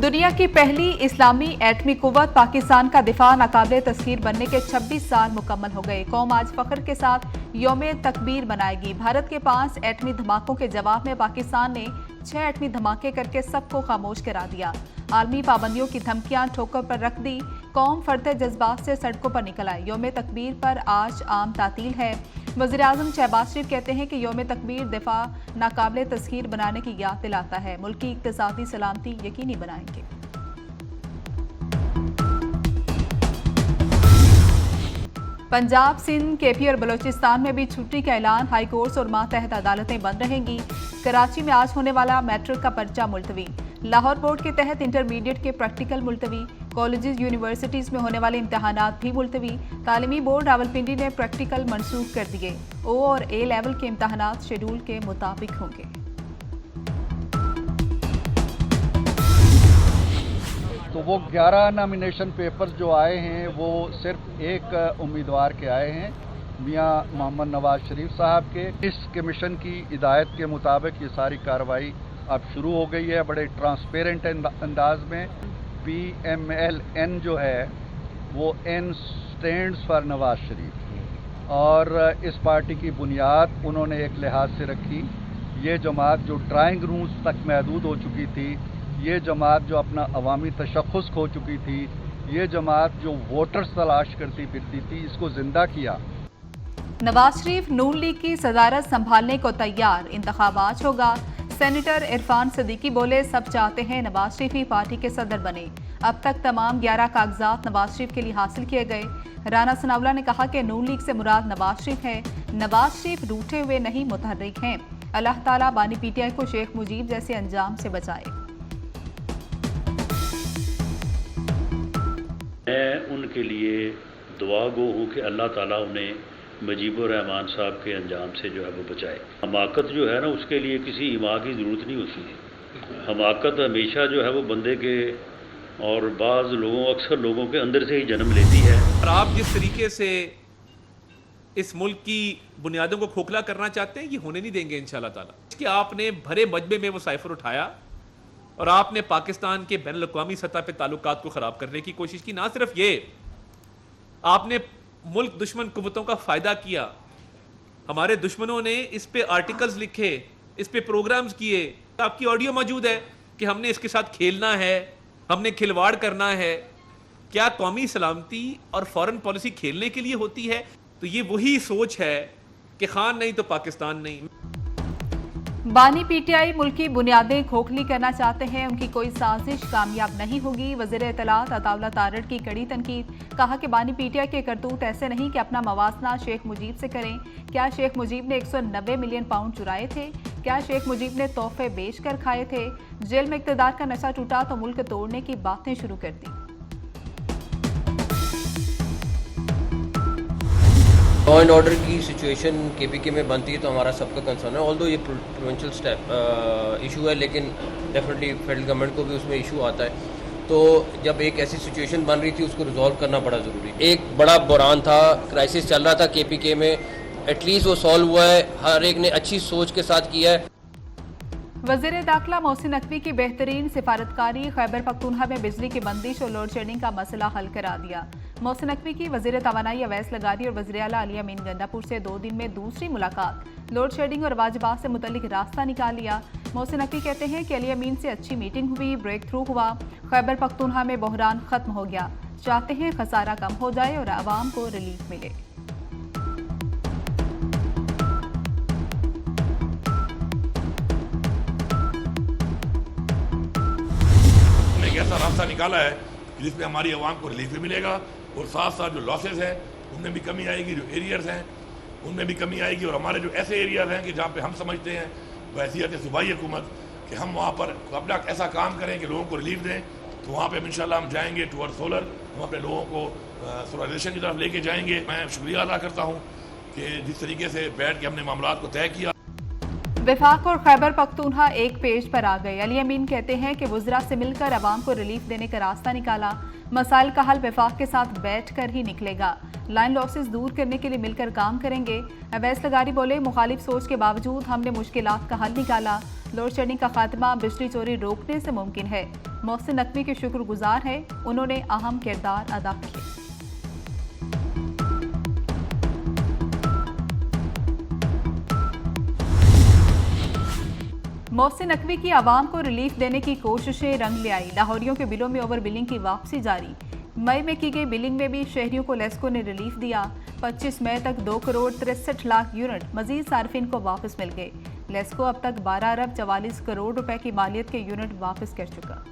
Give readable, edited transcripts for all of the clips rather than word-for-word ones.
दुनिया की पहली इस्लामी एटमी कुव्वत पाकिस्तान का दिफा नाकाबिले तस्खीर बनने के 26 साल मुकम्मल हो गए। कौम आज फख्र के साथ यौम तकबीर मनाएगी। भारत के 5 एटमी धमाकों के जवाब में पाकिस्तान ने 6 एटमी धमाके करके सबको खामोश करा दिया। आलमी पाबंदियों की धमकियां ठोकर पर रख दी। कौम फरते जज्बात से सड़कों पर निकल आई। यौम तकबीर पर आज आम तातील है। वज़ीर-ए-आज़म शहबाज शरीफ कहते हैं कि यौम तकबीर दिफा नाकाबिले तस्खीर बनाने की याद दिलाता है। मुल्क की इक़्तिसादी सलामती यकीनी बनाएंगे। पंजाब, सिंध, केपी और बलोचिस्तान में भी छुट्टी का ऐलान। हाई कोर्ट्स और मातहत अदालतें बंद रहेंगी। कराची में आज होने वाला मैट्रिक का पर्चा मुलतवी। लाहौर बोर्ड के तहत इंटरमीडिएट के प्रैक्टिकल मुलतवी। कॉलेजेस यूनिवर्सिटीज में होने वाले इम्तहानात भी मुलतवी। तालीमी बोर्ड रावलपिंडी ने प्रैक्टिकल मनसूख कर दिए। ओ और ए लेवल के इम्तहानात शेड्यूल के मुताबिक होंगे। तो वो 11 नॉमिनेशन पेपर्स जो आए हैं वो सिर्फ एक उम्मीदवार के आए हैं, मियां मोहम्मद नवाज शरीफ साहब के। इस कमीशन की हिदायत के मुताबिक ये सारी कार्रवाई अब शुरू हो गई है। बड़े ट्रांसपेरेंट अंदाज में PMLN जो है वो N stands for Nawaz Sharif, और इस पार्टी की बुनियाद उन्होंने एक लिहाज से रखी। ये जमात जो ड्राइंग रूम्स तक महदूद हो चुकी थी, ये जमात जो अपना अवामी तशख़्ख़ुस खो चुकी थी, ये जमात जो वोटर्स तलाश करती फिरती थी, इसको जिंदा किया। नवाज शरीफ नून लीग की सदारत संभालने को तैयार। इंतखाबात होगा। सेनेटर इरफान सिद्दीकी बोले, सब चाहते हैं नवाज शरीफ ही पार्टी के सदर बने। अब तक तमाम 11 कागजात नवाज शरीफ के लिए हासिल किए गए। राना सनाउल्लाह ने कहा कि नून लीग से मुराद नवाज शरीफ है। नवाज शरीफ रूठे हुए नहीं, मुतहर्रिक हैं। अल्लाह ताला बानी PTI को शेख मुजीब जैसे अंजाम से बचाए। मैं उनके लिए दुआ गो हूँ कि अल्लाह ताला उन्हें मुजीबुर रहमान साहब के अंजाम से जो है वो बचाए। हमाकत जो है ना, उसके लिए किसी इमाम की ज़रूरत नहीं होती है। हमाकत हमेशा जो है वो बंदे के और अक्सर लोगों के अंदर से ही जन्म लेती है। और आप जिस तरीके से इस मुल्क की बुनियादों को खोखला करना चाहते हैं, ये होने नहीं देंगे इंशाल्लाह ताला। कि आपने भरे मजमे में वो साइफर उठाया और आपने पाकिस्तान के बैनुल अक़वामी सतह पे ताल्लुकात को ख़राब करने की कोशिश की। ना सिर्फ ये, आपने मुल्क दुश्मन कुव्वतों का फ़ायदा किया। हमारे दुश्मनों ने इस पे आर्टिकल्स लिखे, इस पे प्रोग्राम्स किए। आपकी ऑडियो मौजूद है कि हमने इसके साथ खेलना है, हमने खिलवाड़ करना है। क्या कौमी सलामती और फॉरेन पॉलिसी खेलने के लिए होती है? तो ये वही सोच है कि खान नहीं तो पाकिस्तान नहीं। बानी PTI मुल्क की बुनियादें खोखली करना चाहते हैं। उनकी कोई साजिश कामयाब नहीं होगी। वज़ीर इत्तलात अताउल्लाह तारड़ की कड़ी तनकीद। कहा कि बानी PTI के करतूत ऐसे नहीं कि अपना मवासना शेख मुजीब से करें। क्या शेख मुजीब ने 190 मिलियन पाउंड चुराए थे? क्या शेख मुजीब ने तोहफे बेच कर खाए थे? जेल में इक़्तिदार का नशा टूटा तो मुल्क तोड़ने की बातें शुरू कर दी। लॉ एंड ऑर्डर की सिचुएशन KPK में बनती है तो हमारा सबका कंसर्न है। ऑल्दो ये प्रोविंशियल स्टेप इशू है, लेकिन डेफिनेटली फेडरल गवर्नमेंट को भी उसमें इशू आता है। तो जब एक ऐसी सिचुएशन बन रही थी, उसको रिजॉल्व करना बड़ा ज़रूरी है। एक बड़ा बुरान था, क्राइसिस चल रहा था KPK में, एटलीस्ट वो सॉल्व हुआ है। हर एक ने अच्छी सोच के साथ किया है। वज़ीर दाखिला मोहसिन नकवी की बेहतरीन सिफारतकारी। खैबर पख्तूनख्वा में बिजली की बंदिश और लोड शेडिंग का मसला हल करा दिया। मोहसिन नकवी की वज़ीर तवानाई अवैस लगारी और वज़ीर आला अली अमीन गंडापुर से 2 दिन में दूसरी मुलाकात। लोड शेडिंग और वाजिबात से मुतल्लिक रास्ता निकाल लिया। मोहसिन नकवी कहते हैं कि अली अमीन से अच्छी मीटिंग हुई, ब्रेक थ्रू हुआ। खैबर पख्तूनख्वा में बहरान खत्म हो गया। चाहते हैं खसारा कम हो जाए और आवाम को रिलीफ मिले। ऐसा रास्ता निकाला है जिसमें हमारी आवाम को रिलीफ भी मिलेगा और साथ साथ जो लॉसेस हैं उनमें भी कमी आएगी, जो एरियाज हैं उनमें भी कमी आएगी। और हमारे जो ऐसे एरियाज हैं कि जहाँ पे हम समझते हैं बहैसियत सूबाई हुकूमत कि हम वहाँ पर अपना ऐसा काम करें कि लोगों को रिलीफ दें, तो वहाँ पे इंशाल्लाह हम जाएंगे टूवर्ड सोलर। हम अपने लोगों को सोलराइजेशन की तरफ लेके जाएंगे। मैं शुक्रिया अदा करता हूँ कि जिस तरीके से बैठ के हमने मामला को तय किया। वफाक और खैबर पख्तूनख्वा एक पेज पर आ गए। अली अमीन कहते हैं कि वुज़रा से मिलकर अवाम को रिलीफ देने का रास्ता निकाला। मसाइल का हल वफाक के साथ बैठकर ही निकलेगा। लाइन लॉसेस दूर करने के लिए मिलकर काम करेंगे। अवैस लगारी बोले, मुखालिफ सोच के बावजूद हमने मुश्किलात का हल निकाला। लोड शेडिंग का खात्मा बिजली चोरी रोकने से मुमकिन है। मोहसिन नकवी के शुक्रगुजार है, उन्होंने अहम किरदार अदा किया। मोहसिन नकवी की आवाम को रिलीफ देने की कोशिशें रंग ले आई। लाहौरियों के बिलों में ओवर बिलिंग की वापसी जारी। मई में की गई बिलिंग में भी शहरियों को लेस्को ने रिलीफ दिया। 25 मई तक 2 करोड़ 63 लाख यूनिट मजीद सार्फिन को वापस मिल गए। लेस्को अब तक 12 अरब 44 करोड़ रुपए की मालियत के यूनिट वापस कर चुका।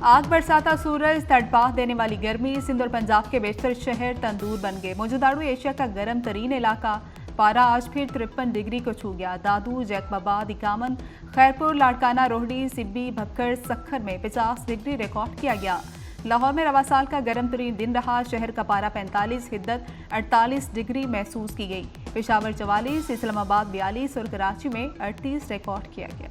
आग बरसाता सूरज, तड़पा देने वाली गर्मी, सिंध और पंजाब के बेशतर शहर तंदूर बन गए। मौजूदाड़ू एशिया का गर्म तरीन इलाका। पारा आज फिर 53 डिग्री को छू गया। दादू, जैकबाबाद, इकामन, खैरपुर, लाड़काना, रोहड़ी, सिब्बी, भक्कड़, सखर में 50 डिग्री रिकॉर्ड किया गया। लाहौर में रवा साल का गर्म तरीन दिन रहा। शहर का पारा 45, हिद्दत 48 डिग्री महसूस की गई। पेशावर 44, इस्लामाबाद 42 और कराची में 38 रिकॉर्ड किया गया।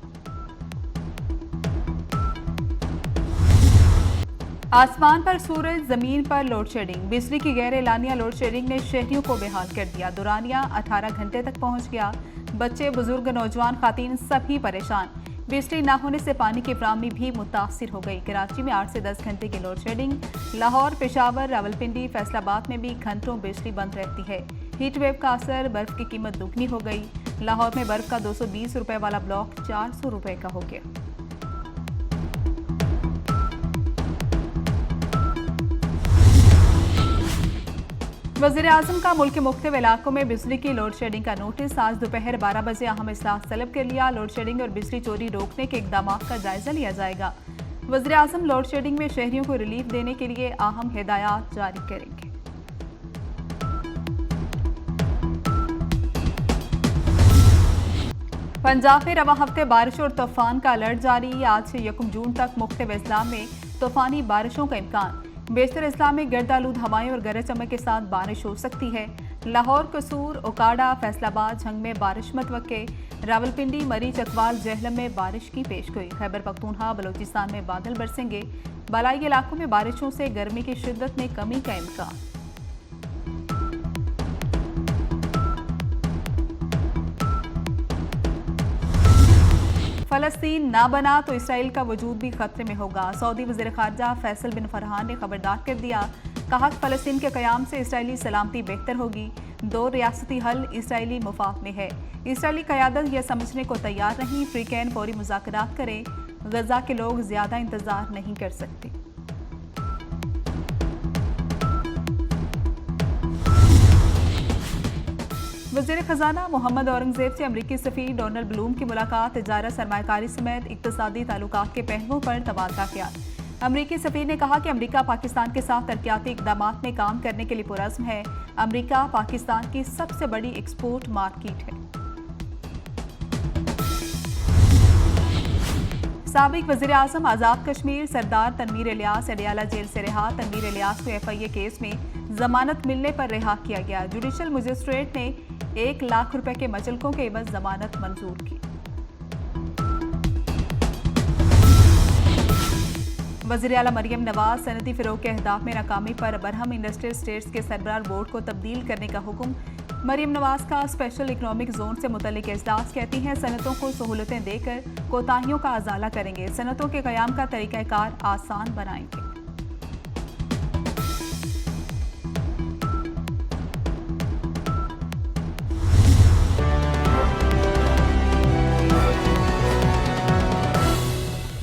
आसमान पर सूरज, जमीन पर लोड शेडिंग। बिजली की गैर एलानिया लोड शेडिंग ने शहरियों को बेहाल कर दिया। दुरानिया 18 घंटे तक पहुंच गया। बच्चे, बुजुर्ग, नौजवान, खातीन सभी परेशान। बिजली न होने से पानी की फराहमी भी मुतासिर हो गई। कराची में 8 से 10 घंटे की लोड शेडिंग। लाहौर, पेशावर, रावलपिंडी, फैसलाबाद में भी घंटों बिजली बंद रहती है। हीट वेव का असर, बर्फ की कीमत दुगनी हो गई। लाहौर में बर्फ का 220 रुपए वाला ब्लॉक 400 रुपए का हो गया। वज़ीर-ए-आज़म का मुल्क के मुख्तलिफ इलाकों में बिजली की लोड शेडिंग का नोटिस। आज दोपहर 12 बजे अहम इजलास तलब कर लिया। लोड शेडिंग और बिजली चोरी रोकने के इक़दाम का जायजा लिया जाएगा। वज़ीर-ए-आज़म लोड शेडिंग में शहरियों को रिलीफ देने के लिए अहम हिदायत जारी करेंगे। पंजाब में रवा हफ्ते बारिश और तूफान का अलर्ट जारी। आज से 1 जून तक मुख्तलिफ अजला में तूफानी बारिशों का इम्कान। बेशतर इस्लाम में गर्दालूद हवाएं और गरज चमक के साथ बारिश हो सकती है। लाहौर, कसूर, ओकाड़ा, फैसलाबाद, झंग में बारिश मतवक्के। रावलपिंडी, मरी, चकवाल, जहलम में बारिश की पेशगोई। खैबर पख्तूनख्वा, बलोचिस्तान में बादल बरसेंगे। बालाई इलाकों में बारिशों से गर्मी की शिद्दत में कमी का इम्कान। फलस्तीन ना बना तो इसराइल का वजूद भी खतरे में होगा। सऊदी वज़ीर ख़ारजा फैसल बिन फरहान ने खबरदार कर दिया। कहा कि फ़लस्तीन के क़याम से इसराइली सलामती बेहतर होगी। 2 रियासती हल इसराइली मुफाद में है। इसराइली क़यादत यह समझने को तैयार नहीं। फ्रीकैन फौरी मुज़ाकरात करे। गजा के लोग ज़्यादा इंतज़ार नहीं कर सकते। वज़ीर ख़जाना मोहम्मद औरंगज़ेब से अमरीकी सफ़ीर डोनाल्ड ब्लूम की मुलाकात। तिजारत, सरमायाकारी समेत इक़्तिसादी ताल्लुकात के पहलुओं पर तबादला किया। अमरीकी सफ़ीर ने कहा कि अमरीका पाकिस्तान के साथ तरक्याती इक़दामात में काम करने के लिए पुरज़्म है। अमरीका पाकिस्तान की सबसे बड़ी एक्सपोर्ट मार्केट है। साबिक़ वज़ीर-ए-आज़म आज़ाद कश्मीर सरदार तनवीर इलियास अडियाला जेल से रिहा। तनवीर इलियास को FIA केस में जमानत मिलने पर रिहा किया गया। जुडिशल मजिस्ट्रेट ने 1 लाख रुपए के मचलकों के एवज जमानत मंजूर की। वज़ीर आला मरियम नवाज सनती फ़िरोग के अहदाफ में नाकामी पर बरहम इंडस्ट्रियल स्टेट्स के सरबराह बोर्ड को तब्दील करने का हुक्म। मरियम नवाज का स्पेशल इकनॉमिक जोन से मुतल्लिक इजलास कहती हैं सनतों को सहूलतें देकर कोताहियों का अजाला करेंगे। सनतों के क़याम का तरीक़ाकार आसान बनाएंगे।